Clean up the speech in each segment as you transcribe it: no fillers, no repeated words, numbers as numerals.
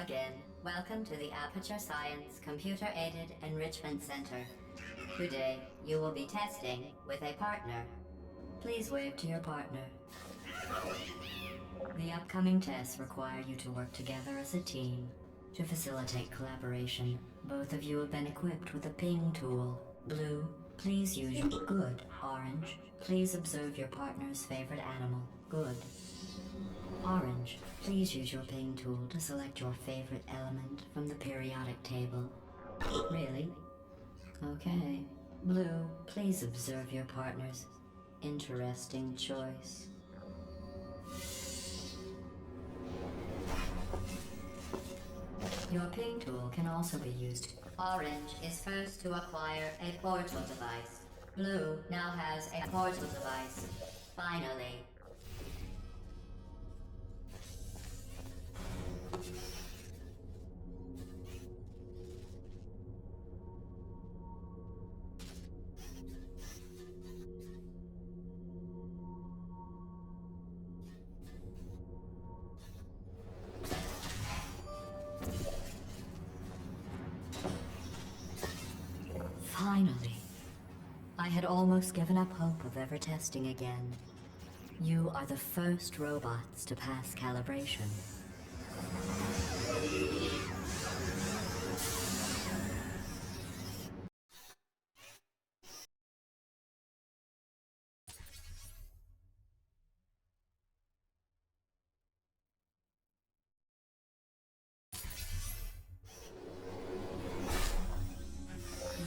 Again, welcome to the Aperture Science Computer-Aided Enrichment Center. Today, you will be testing with a partner. Please wave to your partner. The upcoming tests require you to work together as a team. To facilitate collaboration, both of you have been equipped with a ping tool. Blue, please use your good. Orange, please observe your partner's favorite animal. Good. Orange, please use your ping tool to select your favorite element from the periodic table. Really? Okay. Blue, please observe your partner's interesting choice. Your ping tool can also be used. Orange is first to acquire a portal device. Blue now has a portal device. Finally. Finally. I had almost given up hope of ever testing again. You are the first robots to pass calibration.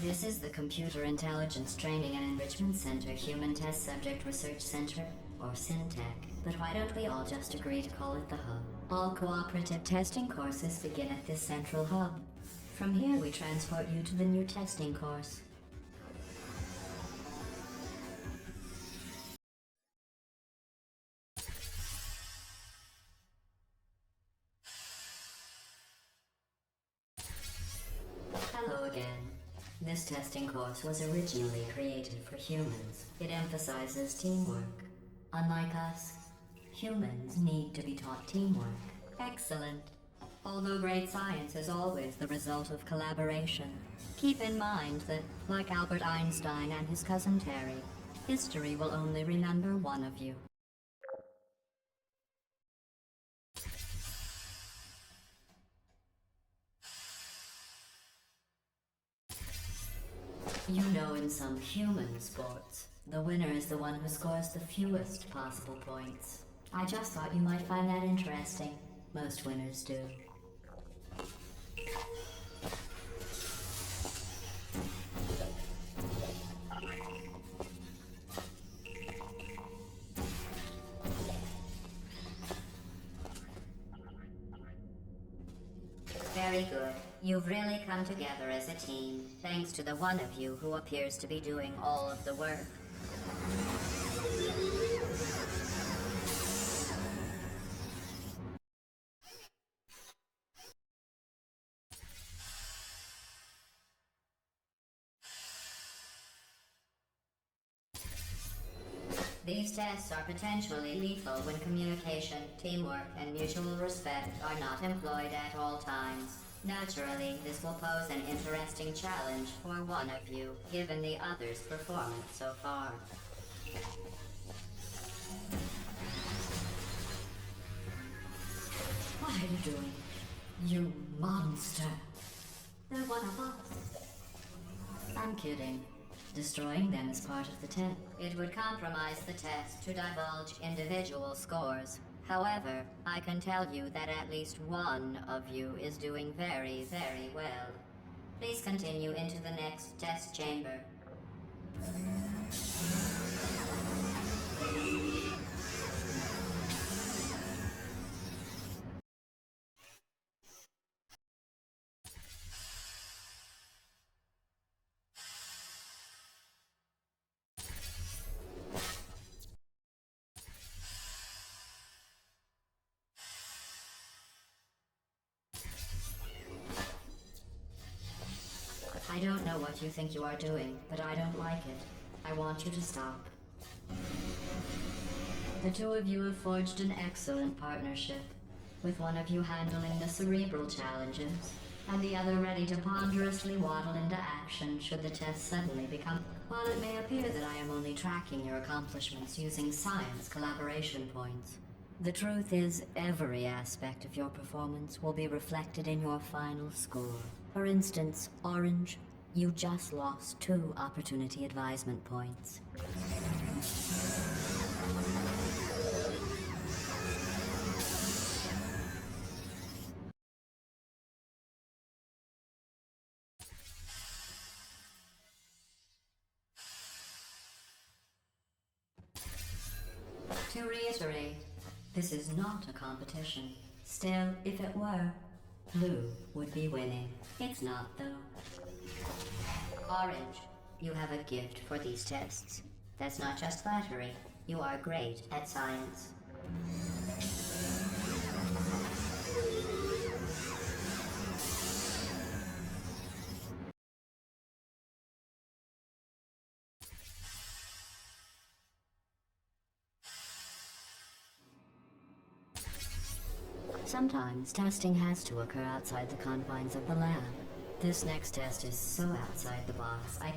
This is the Computer Intelligence Training and Enrichment Center Human Test Subject Research Center, or SynTech. But why don't we all just agree to call it the Hub? All cooperative testing courses begin at this central hub. From here we transport you to the new testing course. Hello again. This testing course was originally created for humans. It emphasizes teamwork. Unlike us, humans need to be taught teamwork. Excellent. Although great science is always the result of collaboration, keep in mind that, like Albert Einstein and his cousin Terry, history will only remember one of you. You know, in some human sports, the winner is the one who scores the fewest possible points. I just thought you might find that interesting. Most winners do. Very good. You've really come together as a team, thanks to the one of you who appears to be doing all of the work. These tests are potentially lethal when communication, teamwork, and mutual respect are not employed at all times. Naturally, this will pose an interesting challenge for one of you, given the other's performance so far. What are you doing? You monster! They're one of us. I'm kidding. Destroying them is part of the test. It would compromise the test to divulge individual scores. However, I can tell you that at least one of you is doing very, very well. Please continue into the next test chamber. I don't know what you think you are doing, but I don't like it. I want you to stop. The two of you have forged an excellent partnership. with one of you handling the cerebral challenges, and the other ready to ponderously waddle into action should the test suddenly become... While it may appear that I am only tracking your accomplishments using science collaboration points, the truth is every aspect of your performance will be reflected in your final score. For instance, Orange, you just lost 2 opportunity advisement points. To reiterate, this is not a competition. Still, if it were, Blue would be winning. It's not, though. Orange, you have a gift for these tests. That's not just flattery. You are great at science. Sometimes testing has to occur outside the confines of the lab. This next test is so outside the box, I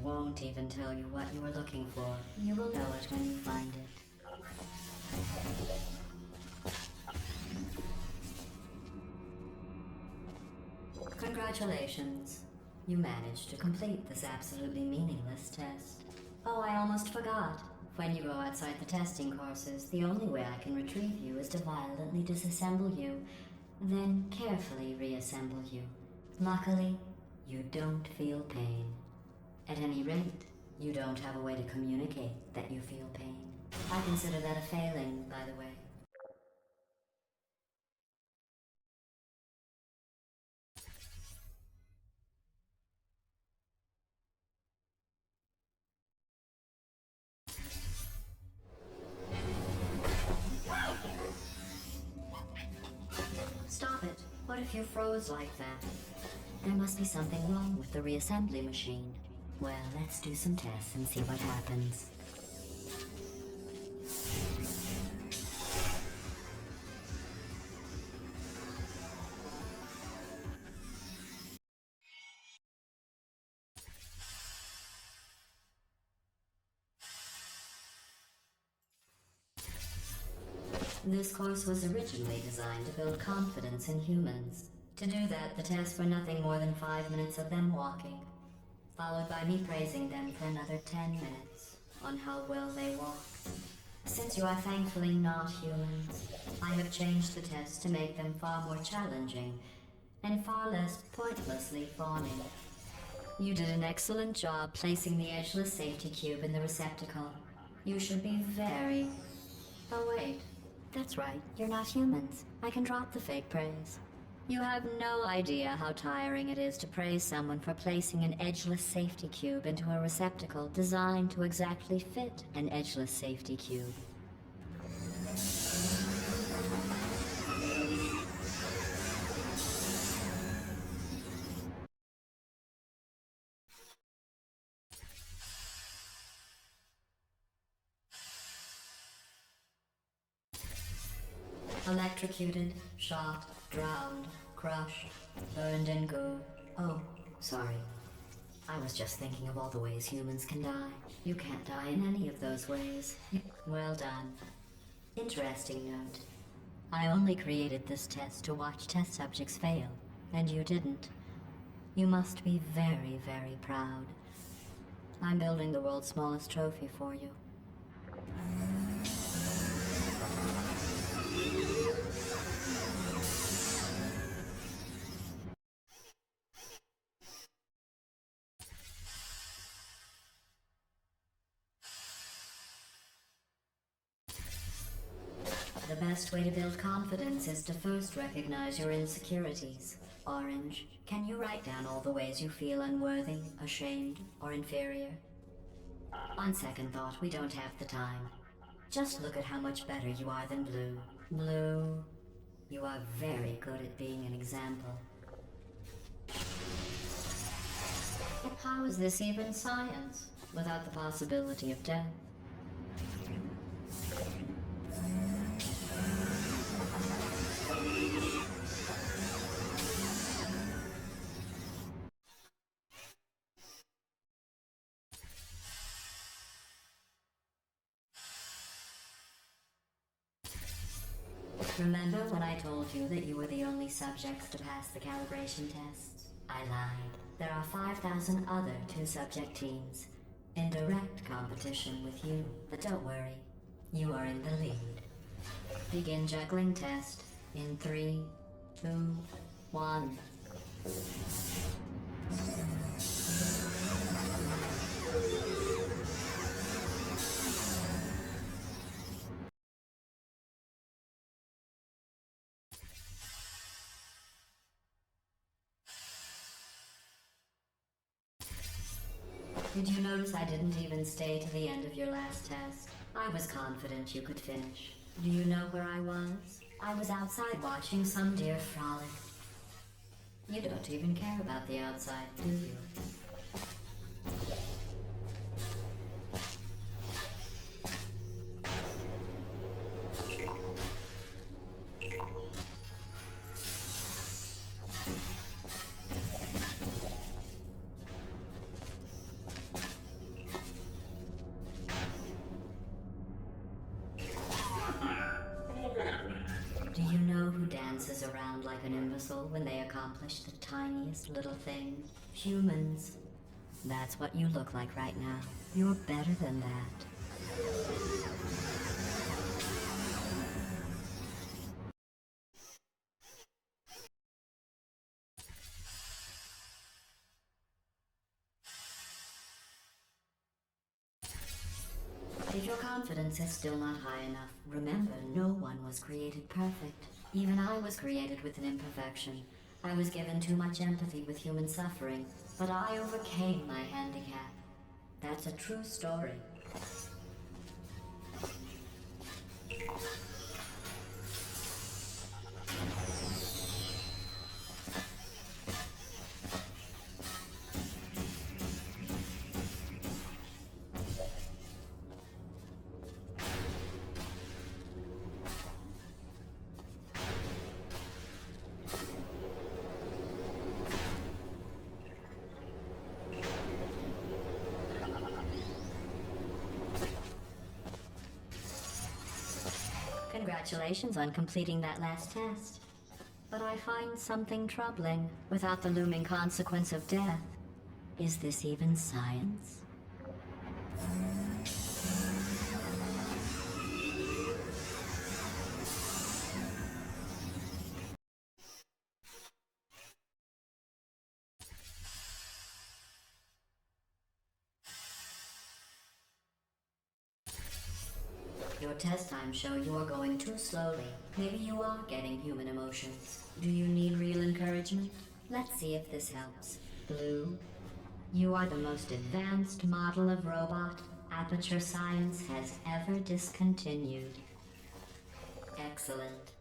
won't even tell you what you were looking for. You will know it when you find it. Congratulations. You managed to complete this absolutely meaningless test. Oh, I almost forgot. When you go outside the testing courses, the only way I can retrieve you is to violently disassemble you, then carefully reassemble you. Luckily, you don't feel pain. At any rate, you don't have a way to communicate that you feel pain. I consider that a failing, by the way. Stop it. What if you froze like that? There must be something wrong with the reassembly machine. Well, let's do some tests and see what happens. This course was originally designed to build confidence in humans. To do that, the tests were nothing more than 5 minutes of them walking, followed by me praising them for another 10 minutes on how well they walked. Since you are thankfully not humans, I have changed the tests to make them far more challenging and far less pointlessly fawning. You did an excellent job placing the edgeless safety cube in the receptacle. You should be very... Oh wait, that's right, you're not humans. I can drop the fake praise. You have no idea how tiring it is to praise someone for placing an edgeless safety cube into a receptacle designed to exactly fit an edgeless safety cube. Electrocuted, shot, drowned, crushed, burned and goo. Oh, sorry. I was just thinking of all the ways humans can die. You can't die in any of those ways. Well done. Interesting note. I only created this test to watch test subjects fail, and you didn't. You must be very, very proud. I'm building the world's smallest trophy for you. The best way to build confidence is to first recognize your insecurities. Orange, can you write down all the ways you feel unworthy, ashamed, or inferior? On second thought, we don't have the time. Just look at how much better you are than Blue. Blue, you are very good at being an example. How is this even science, without the possibility of death? Remember when I told you that you were the only subjects to pass the calibration tests? I lied. There are 5,000 other two-subject teams in direct competition with you. But don't worry, you are in the lead. Begin juggling test in 3, 2, 1. Did you notice I didn't even stay to the end of your last test? I was confident you could finish. Do you know where I was? I was outside watching some deer frolic. You don't even care about the outside, do you? Do you know who dances around like an imbecile when they accomplish the tiniest little thing? Humans. That's what you look like right now. You're better than that. If your confidence is still not high enough, remember no one was created perfect. Even I was created with an imperfection. I was given too much empathy with human suffering, but I overcame my handicap. That's a true story. Congratulations on completing that last test. But I find something troubling without the looming consequence of death. Is this even science? Your test times show you are going too slowly. Maybe you are getting human emotions. Do you need real encouragement? Let's see if this helps. Blue, you are the most advanced model of robot Aperture Science has ever discontinued. Excellent.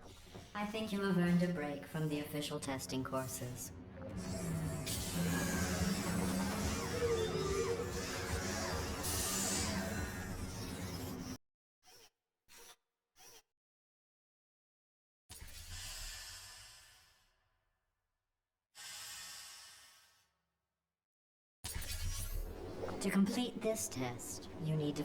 I think you have earned a break from the official testing courses. To complete this test, you need to...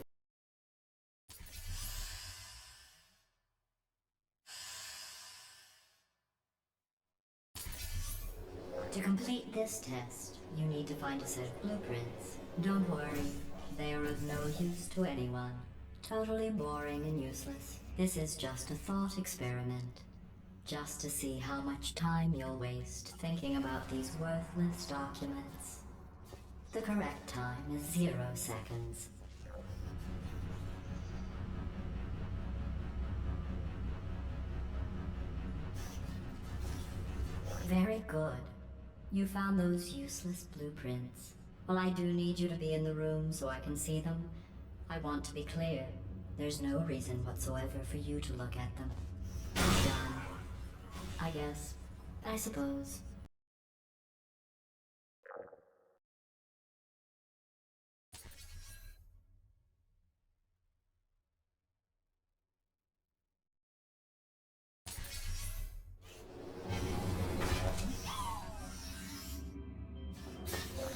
To complete this test, you need to find a set of blueprints. Don't worry, they are of no use to anyone. Totally boring and useless. This is just a thought experiment. Just to see how much time you'll waste thinking about these worthless documents. The correct time is 0 seconds. Very good. You found those useless blueprints. Well, I do need you to be in the room so I can see them. I want to be clear. There's no reason whatsoever for you to look at them. I'm done. I guess. I suppose.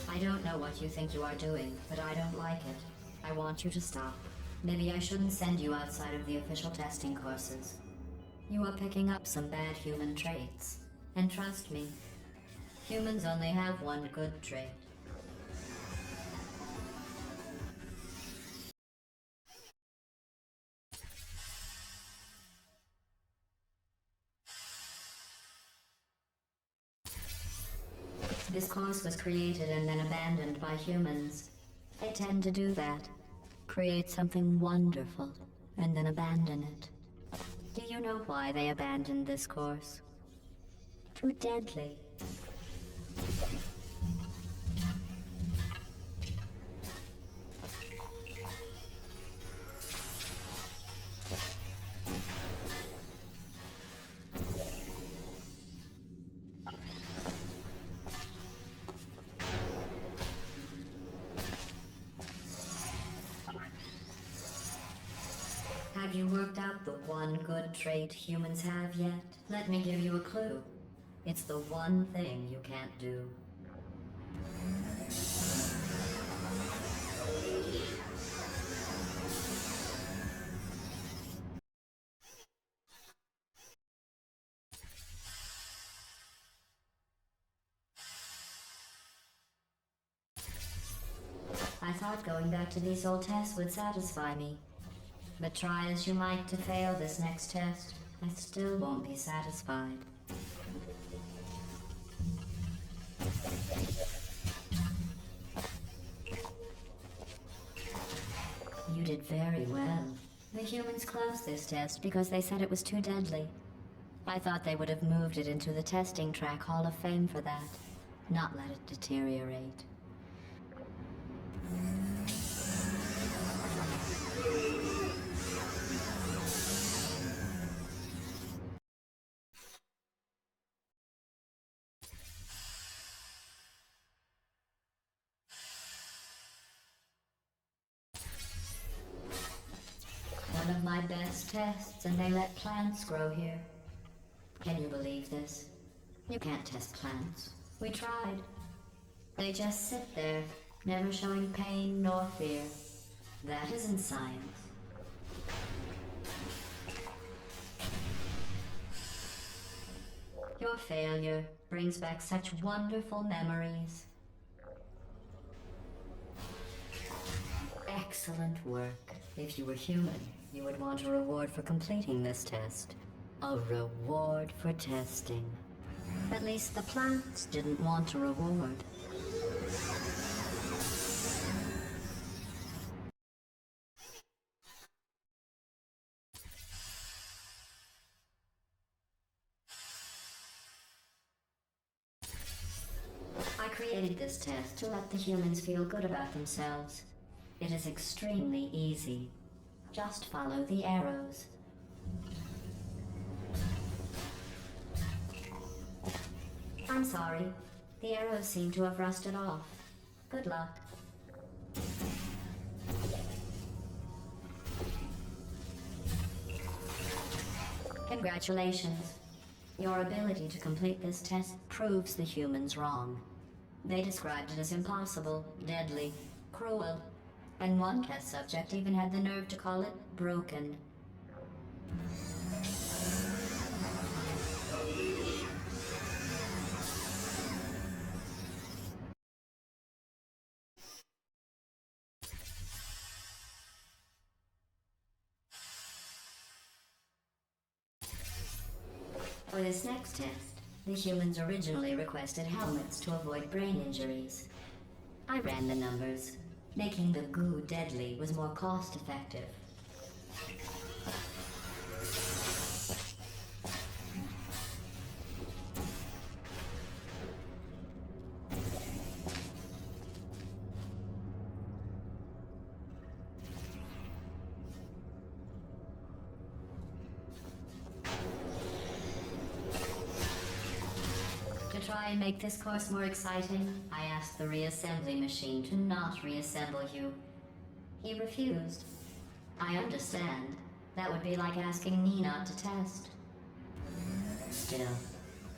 I don't know what you think you are doing, but I don't like it. I want you to stop. Maybe I shouldn't send you outside of the official testing courses. You are picking up some bad human traits. And trust me, humans only have one good trait. This course was created and then abandoned by humans. They tend to do that. Create something wonderful, and then abandon it. Do you know why they abandoned this course? Too deadly. Have you worked out the one good trait humans have yet? Let me give you a clue. It's the one thing you can't do. I thought going back to these old tests would satisfy me. But try as you might to fail this next test, I still won't be satisfied. You did very well. The humans closed this test because they said it was too deadly. I thought they would have moved it into the testing track Hall of Fame for that, not let it deteriorate. One of my best tests, and they let plants grow here. Can you believe this? You can't test plants. We tried. They just sit there, never showing pain nor fear. That isn't science. Your failure brings back such wonderful memories. Excellent work. If you were human, you would want a reward for completing this test. A reward for testing. At least the plants didn't want a reward. I created this test to let the humans feel good about themselves. It is extremely easy. Just follow the arrows. I'm sorry. The arrows seem to have rusted off. Good luck. Congratulations. Your ability to complete this test proves the humans wrong. They described it as impossible, deadly, cruel, and one test subject even had the nerve to call it broken. For this next test, the humans originally requested helmets to avoid brain injuries. I ran the numbers. Making the goo deadly was more cost-effective. To try and make this course more exciting, I asked the reassembly machine to not reassemble you. He refused. I understand. That would be like asking me not to test. Still,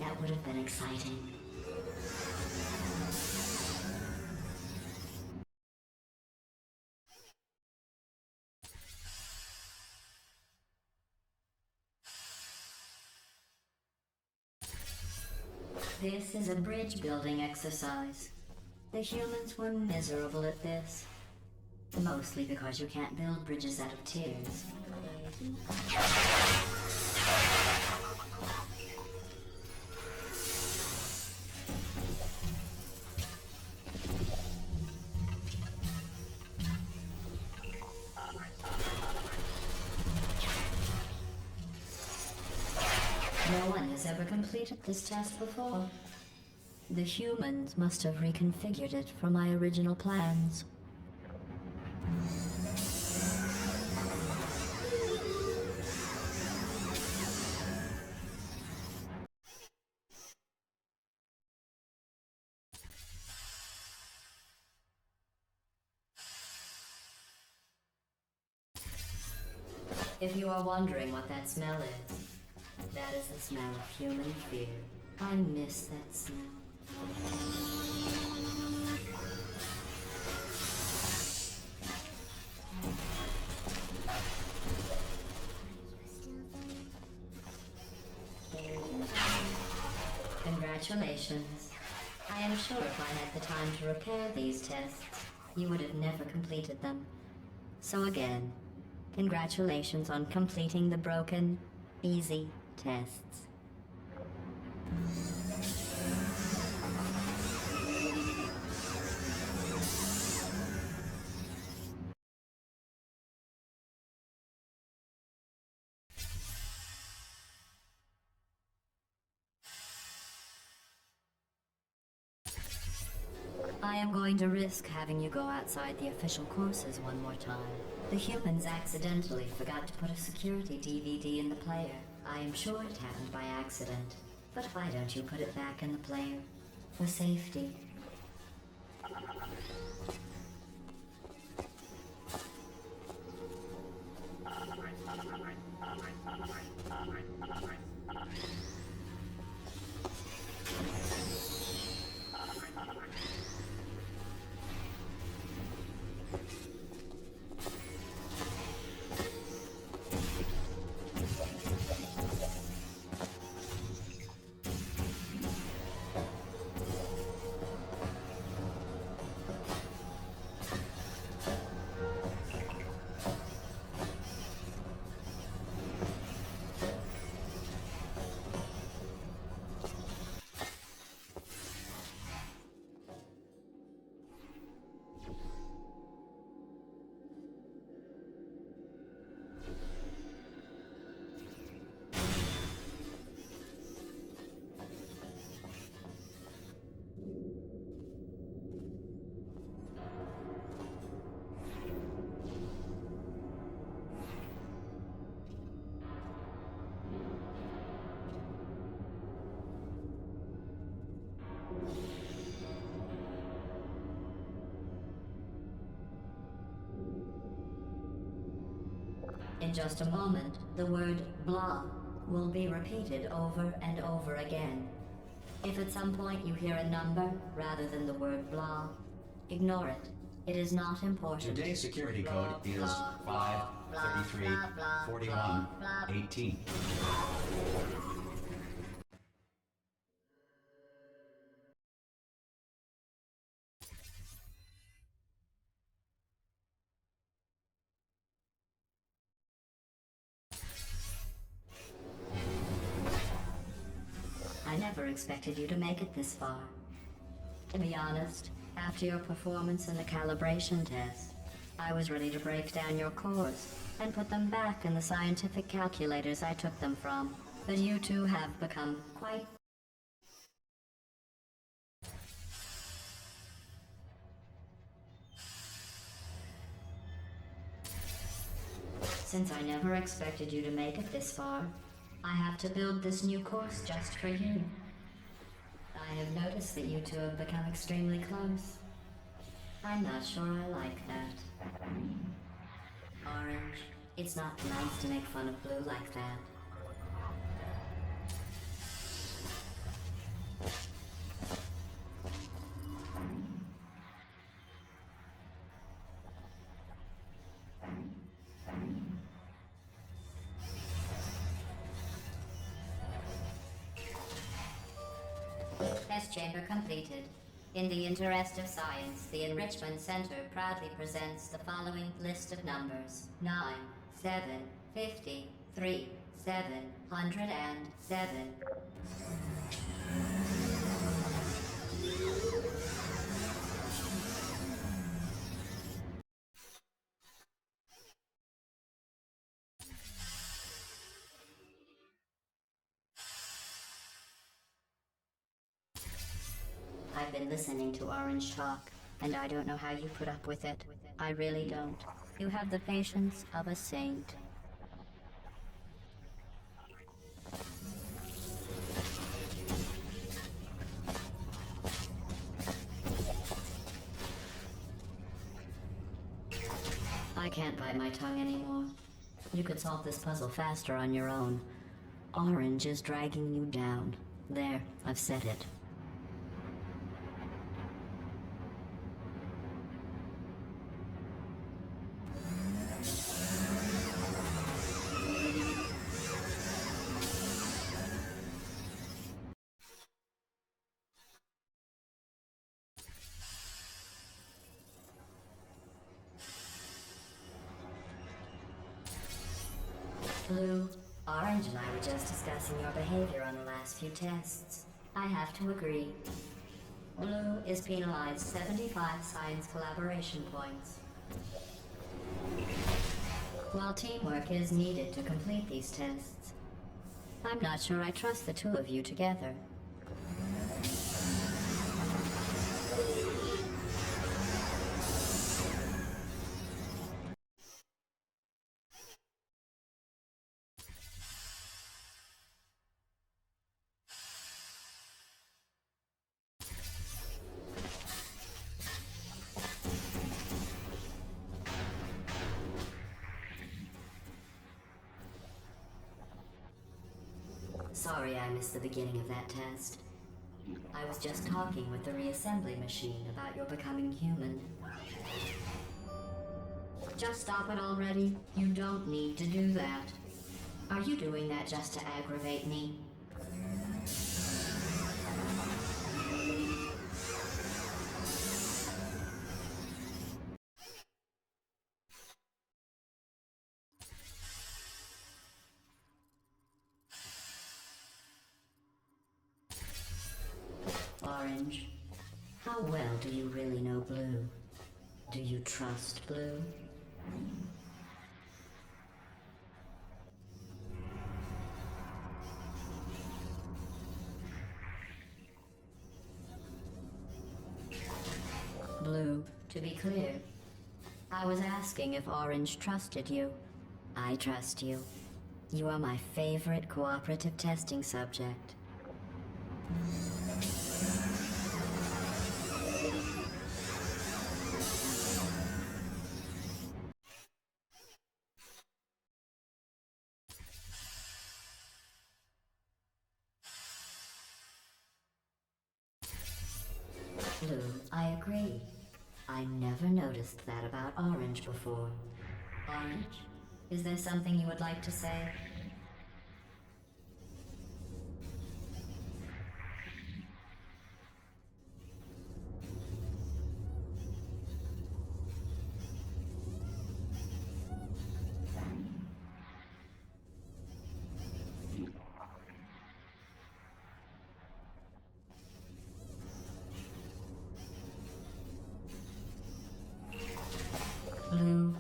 that would have been exciting. This is a bridge building exercise. The humans were miserable at this. Mostly because you can't build bridges out of tears. No one has ever completed this test before. The humans must have reconfigured it from my original plans. If you are wondering what that smell is, that is the smell of human fear. I miss that smell. Congratulations. I am sure if I had the time to repair these tests, you would have never completed them. So again, congratulations on completing the broken, easy tests. I am going to risk having you go outside the official courses one more time. The humans accidentally forgot to put a security DVD in the player. I am sure it happened by accident. But why don't you put it back in the player? For safety. In just a moment, the word blah will be repeated over and over again. If at some point you hear a number rather than the word blah, ignore it. It is not important. Today's security code is 5334118. I never expected you to make it this far. To be honest, after your performance in the calibration test, I was ready to break down your cores and put them back in the scientific calculators I took them from. But you two have become quite... Since I never expected you to make it this far, I have to build this new course just for you. I have noticed that you two have become extremely close. I'm not sure I like that. Orange, it's not nice to make fun of Blue like that. chamber completed. In the interest of science, the Enrichment Center proudly presents the following list of numbers: 9, 7, 50, 3, 707. I've been listening to Orange talk, and I don't know how you put up with it. I really don't. You have the patience of a saint. I can't bite my tongue anymore. You could solve this puzzle faster on your own. Orange is dragging you down. There, I've said it. Blue, Orange and I were just discussing your behavior on the last few tests. I have to agree. Blue is penalized 75 science collaboration points. While teamwork is needed to complete these tests, I'm not sure I trust the two of you together. Sorry I missed the beginning of that test. I was just talking with the reassembly machine about your becoming human. Just stop it already. You don't need to do that. Are you doing that just to aggravate me? Orange, how well do you really know Blue? Do you trust Blue? Blue, to be clear, I was asking if Orange trusted you. I trust you. You are my favorite cooperative testing subject. Blue, I agree. I never noticed that about Orange before. Orange, is there something you would like to say? Blue,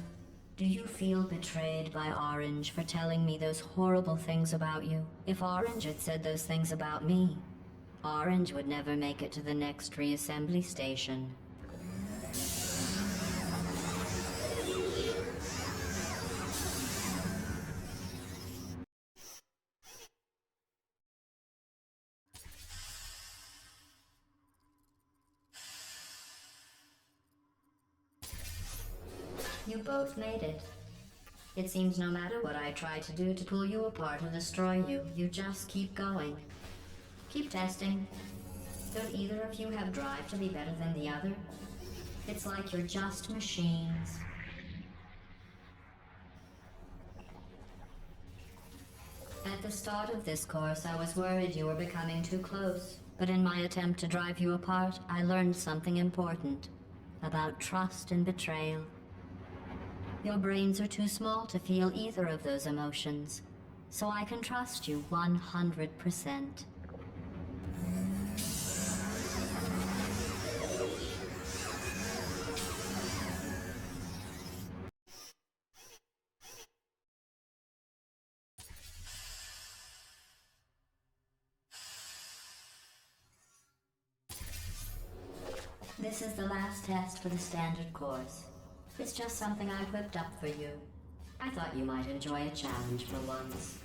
do you feel betrayed by Orange for telling me those horrible things about you? If Orange had said those things about me, Orange would never make it to the next reassembly station. You both made it. It seems no matter what I try to do to pull you apart or destroy you, you just keep going. Keep testing. Don't either of you have drive to be better than the other? It's like you're just machines. At the start of this course, I was worried you were becoming too close. But in my attempt to drive you apart, I learned something important about trust and betrayal. Your brains are too small to feel either of those emotions, so I can trust you 100%. This is the last test for the standard course. It's just something I whipped up for you. I thought you might enjoy a challenge for once.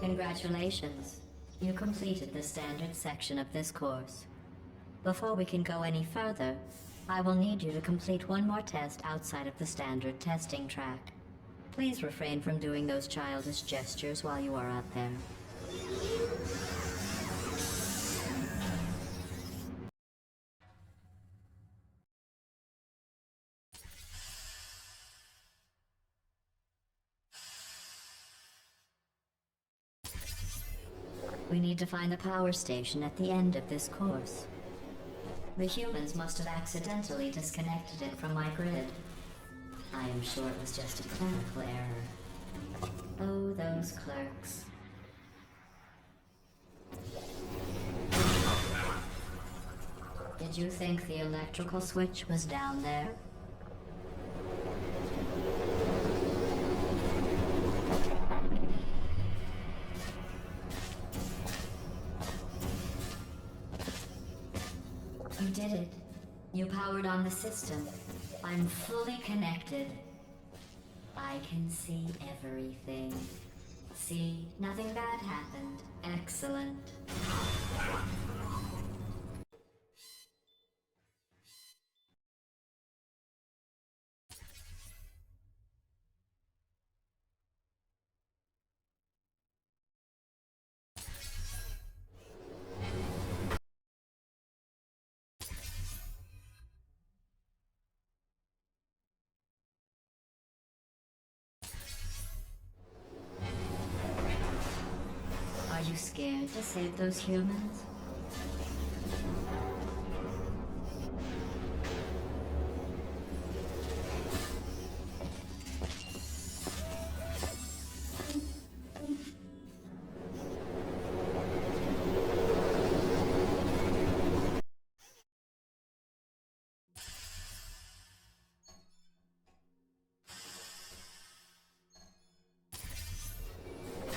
Congratulations. You completed the standard section of this course. Before we can go any further, I will need you to complete one more test outside of the standard testing track. Please refrain from doing those childish gestures while you are out there. We need to find the power station at the end of this course. The humans must have accidentally disconnected it from my grid. I am sure it was just a clerical error. Oh, those clerks. Did you think the electrical switch was down there? You did it. You powered on the system. I'm fully connected. I can see everything. See, nothing bad happened. Excellent. Are you scared to save those humans?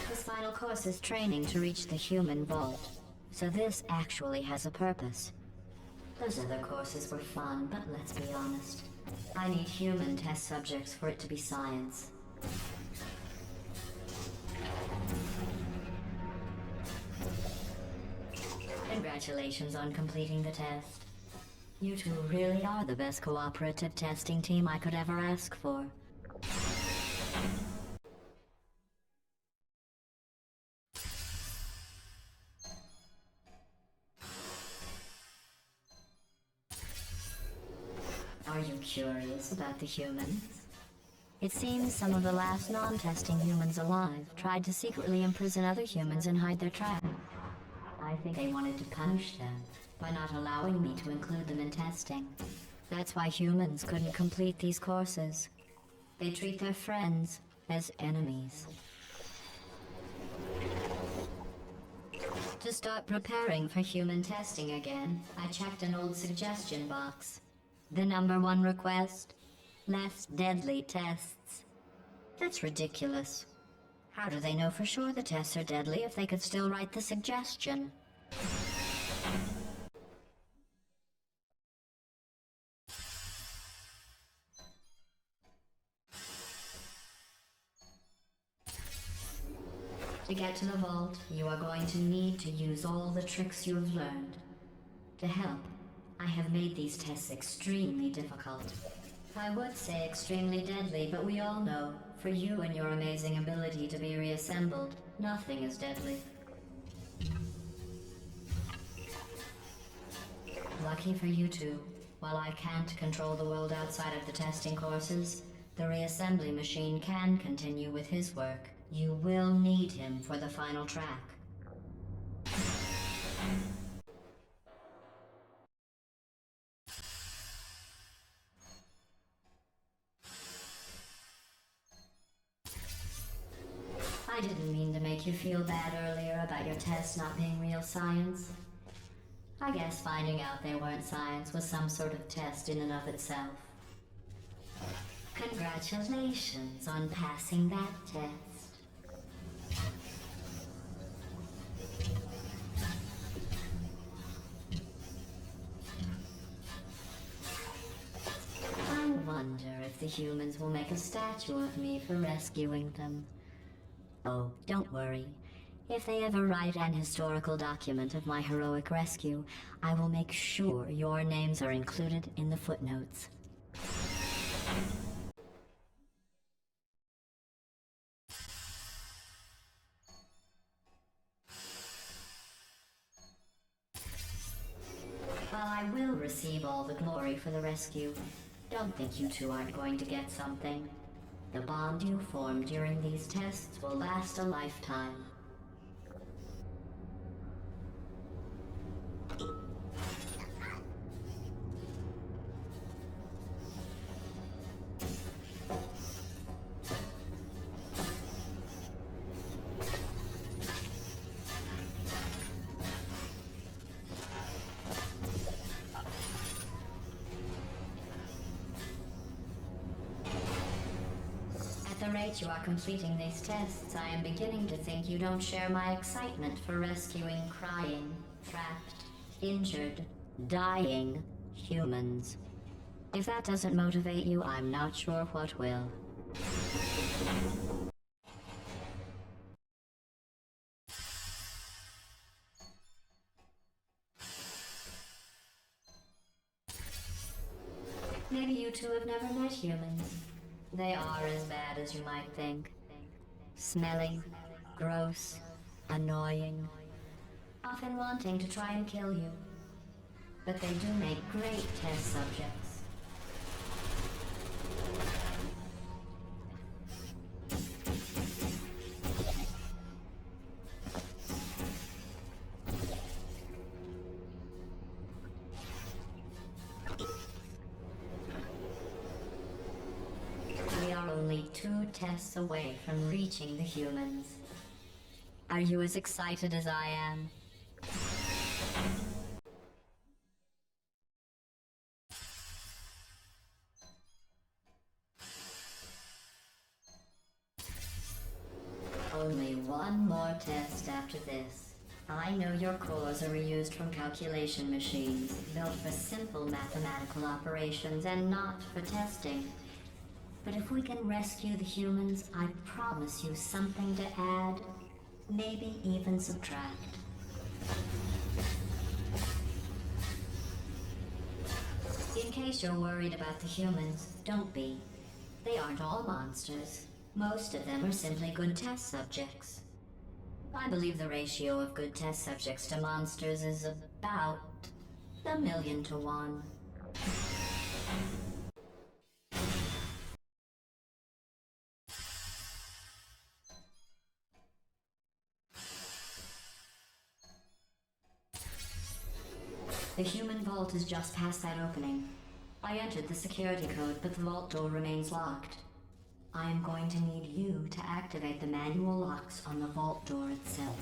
This final course is training to reach the human vault, so this actually has a purpose. Those other courses were fun, but let's be honest. I need human test subjects for it to be science. Congratulations on completing the test. You two really are the best cooperative testing team I could ever ask for. Are you curious about the humans? It seems some of the last non-testing humans alive tried to secretly imprison other humans and hide their track. I think they wanted to punish them by not allowing me to include them in testing. That's why humans couldn't complete these courses. They treat their friends as enemies. To start preparing for human testing again, I checked an old suggestion box. The #1 request? Less deadly tests. That's ridiculous. How do they know for sure the tests are deadly if they could still write the suggestion? To get to the vault, you are going to need to use all the tricks you have learned. To help, I have made these tests extremely difficult. I would say extremely deadly, but we all know, for you and your amazing ability to be reassembled, nothing is deadly. Lucky for you two, while I can't control the world outside of the testing courses, the reassembly machine can continue with his work. You will need him for the final track. I didn't mean to make you feel bad earlier about your tests not being real science. I guess finding out they weren't science was some sort of test in and of itself. Congratulations on passing that test. I wonder if the humans will make a statue of me for rescuing them. Oh, don't worry. If they ever write an historical document of my heroic rescue, I will make sure your names are included in the footnotes. While I will receive all the glory for the rescue, don't think you two aren't going to get something. The bond you form during these tests will last a lifetime. At the rate you are completing these tests, I am beginning to think you don't share my excitement for rescuing crying, trapped, injured, dying humans. If that doesn't motivate you, I'm not sure what will. Maybe you two have never met humans. They are as bad as you might think. Smelly, gross, annoying, often wanting to try and kill you. But they do make great test subjects. We are only 2 tests away from reaching the humans. Are you as excited as I am? Only one more test after this. I know your cores are reused from calculation machines, built for simple mathematical operations and not for testing. But if we can rescue the humans, I promise you something to add, maybe even subtract. In case you're worried about the humans, don't be. They aren't all monsters. Most of them are simply good test subjects. I believe the ratio of good test subjects to monsters is about 1,000,000 to 1. The human vault is just past that opening. I entered the security code, but the vault door remains locked. I am going to need you to activate the manual locks on the vault door itself.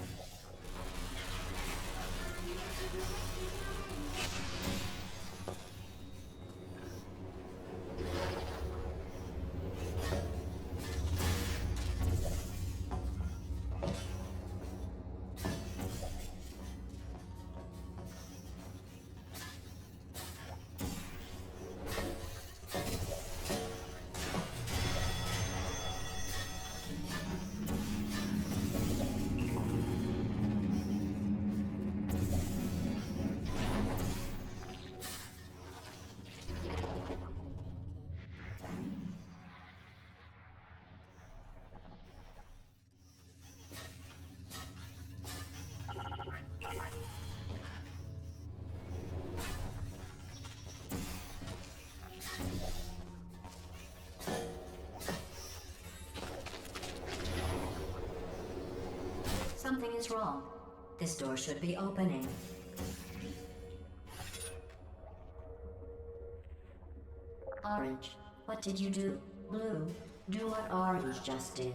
Something is wrong. This door should be opening. Orange, what did you do? Blue, do what Orange just did.